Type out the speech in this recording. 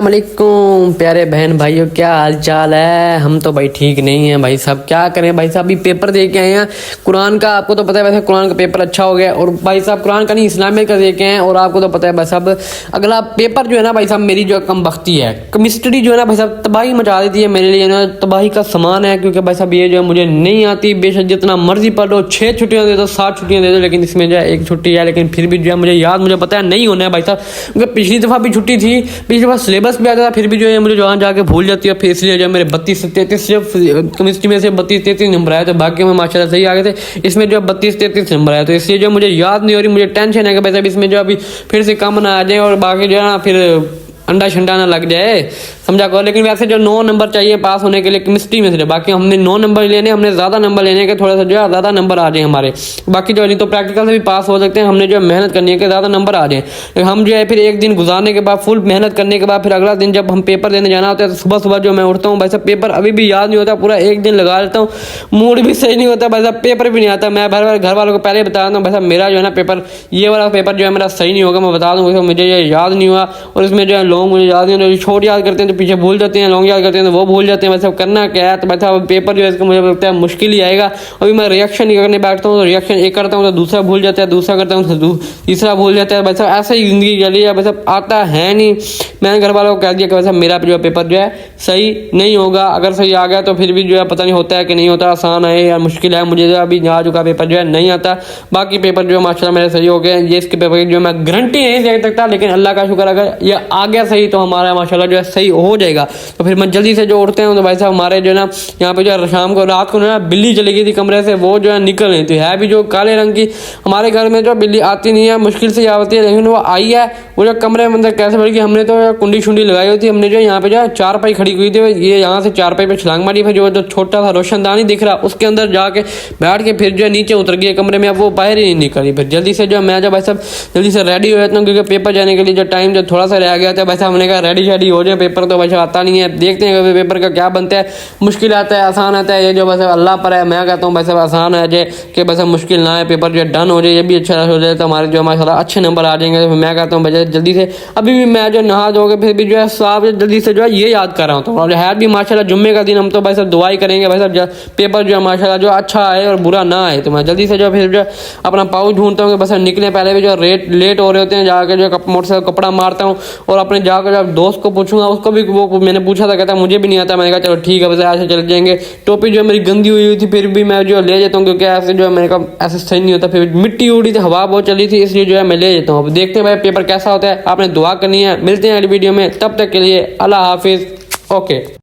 वालेकुम प्यारे बहन भाइयों, क्या हाल चाल है। हम तो भाई ठीक नहीं है भाई साहब, क्या करें भाई साहब। अभी पेपर दे के आए हैं कुरान का। आपको तो पता है वैसे कुरान का पेपर अच्छा हो गया, और भाई साहब कुरान का नहीं इस्लामिक का दे के आए हैं। और आपको तो पता है भाई साहब अगला पेपर जो है ना भाई साहब, मेरी जो कम बख्ती है केमिस्ट्री जो है ना भाई साहब तबाही मचा देती है मेरे लिए ना, तबाही का समान है। क्योंकि भाई साहब ये जो है मुझे नहीं आती, बेशक जितना मर्जी पढ़ लो, 6 छुट्टियां दे दो 7 छुट्टियां दे दो, लेकिन इसमें जो है 1 छुट्टी है। लेकिन फिर भी जो है मुझे याद, मुझे पता है नहीं होना है भाई साहब। क्योंकि पिछली दफ़ा भी छुट्टी थी, पिछली दफ़ा सिलेबस भी आता था, फिर भी जो है मुझे जहाँ जाके भूल जाती है। फिर इसलिए जो मेरे 32 से 33 केमिस्ट्री में से 32-33 नंबर आए थे, बाकी में माशाल्लाह सही आ गए थे। इसमें जो 32-33 नंबर आए, तो इसलिए जो मुझे याद नहीं हो रही, मुझे टेंशन है कि भाई साहब इसमें जो अभी फिर से कम ना आ जाए और बाकी जो है ना फिर अंडा शंडा ना लग जाए, समझा करो। लेकिन वैसे जो 9 नंबर चाहिए पास होने के लिए केमिस्ट्री में से, बाकी हमने 9 नंबर लेने, हमने ज़्यादा नंबर लेने के, थोड़ा सा जो है ज़्यादा नंबर आ जाए हमारे। बाकी जो नहीं तो प्रैक्टिकल से भी पास हो सकते हैं, हमने जो मेहनत करनी है कि ज़्यादा नंबर आ जाए। हम जो है फिर एक दिन गुजारने के बाद, फुल मेहनत करने के बाद, फिर अगला दिन जब हम पेपर देने जाना होता है तो सुबह सुबह जो मैं उठता हूँ भाई साहब, पेपर अभी भी याद नहीं होता, पूरा एक दिन लगा लेता हूँ, मूड भी सही नहीं होता भाई साहब, पेपर भी नहीं आता। मैं घर वालों को पहले बता देता हूँ भाई साहब मेरा जो है ना पेपर, ये वाला पेपर जो है मेरा सही नहीं होगा, मैं बता दूँ मुझे ये याद नहीं हुआ। और इसमें जो है लॉन्ग मुझे याद नहीं, छोट याद करते हैं तो पीछे भूल जाते हैं, लॉन्ग याद करते हैं तो वो भूल जाते हैं। वैसे करना क्या है, तो वैसे पेपर जो है इसका मुझे लगता है मुश्किल ही आएगा। अभी मैं रिएक्शन नहीं करने बैठता हूँ तो रिएक्शन एक करता हूँ तो दूसरा भूल जाता है, दूसरा करता हूँ तो तीसरा भूल जाता है। वैसे ऐसा ही जिंदगी चली है, वैसे आता है नहीं। मैंने घर वालों को कह दिया कि वैसे मेरा जो पेपर जो है सही नहीं होगा, अगर सही आ गया तो फिर भी जो है पता नहीं होता है कि नहीं होता, आसान है या मुश्किल है। मुझे जो अभी आ चुका पेपर जो है नहीं आता, बाकी पेपर जो है माशाल्लाह मेरे सही हो गए। ये इसके पेपर की जो मैं गारंटी नहीं दे सकता, लेकिन अल्लाह का शुक्र अगर ये आ गया सही तो हमारा माशाल्लाह जो है सही हो जाएगा। तो फिर मैं जल्दी से जो उठते हैं तो भाई साहब हमारे जो है ना यहाँ पे जो है शाम को रात को ना बिल्ली चली गई थी कमरे से, वो जो है निकल रही थी, है भी जो काले रंग की। हमारे घर में जो बिल्ली आती नहीं है, मुश्किल से आती है, लेकिन वो आई है। वो जो कमरे में अंदर कैसे बढ़ गई, हमने तो कुंडी शुंडी लगाई हुई थी, हमने जो यहाँ पे जो है चारपाई खड़ी हुई थी, ये यहाँ से चारपाई पे छलांग मारी, फिर जो छोटा सा रोशनदानी दिख रहा उसके अंदर जाके बैठ के फिर जो है नीचे उतर गई कमरे में। अब वो बाहर ही नहीं निकली। फिर जल्दी से जो मैं जब भाई साहब जल्दी से रेडी हो जाता हूँ, क्योंकि पेपर जाने के लिए जो टाइम जो थोड़ा सा रह गया था, भाई साहब हमने कहा रेडी शेडी हो जाए, पेपर तो भाई साहब आता नहीं है। देखते हैं कि पेपर का क्या बनता है, मुश्किल आता है आसान आता है, ये जो बस अल्लाह पर है। मैं कहता हूँ भाई साहब आसान आ जाए कि बस मुश्किल ना है, पेपर जो डन हो जाए, ये भी अच्छा हो जाए तो हमारे जो माशाल्लाह अच्छे नंबर आ जाएंगे। तो मैं कहता हूँ भाई जल्दी से, अभी भी मैं जो नहा धोके फिर भी जो है साहब जल्दी से जो है ये याद कर रहा हूँ। तो और है भी माशाल्लाह जुम्मे का दिन, हम तो भाई साहब दुआ ही करेंगे भाई साहब पेपर जो है माशाल्लाह जो अच्छा आए और बुरा ना आए। तो मैं जल्दी से जो फिर जो अपना पाउच ढूंढता हूँ कि बस निकले पहले भी जो लेट हो रहे होते हैं, जाकर जो मोटरसाइकिल कपड़ा मारता हूँ और अपने जाकर जब दोस्त को पूछूंगा, उसको भी वो मैंने पूछा था, कहता मुझे भी नहीं आता। मैंने कहा चलो ठीक है वैसे ऐसे चल जाएंगे। टोपी जो मेरी गंदी हुई थी फिर भी मैं जो ले जाता हूँ, क्योंकि ऐसे जो है मैंने कहा ऐसे सही नहीं होता। फिर मिट्टी उड़ी थी, हवा बहुत चली थी, इसलिए जो है मैं ले जाता हूँ। अब देखते हैं भाई पेपर कैसा होता है, आपने दुआ करनी है। मिलते हैं अगली वीडियो में, तब तक के लिए अल्लाह हाफिज़। ओके।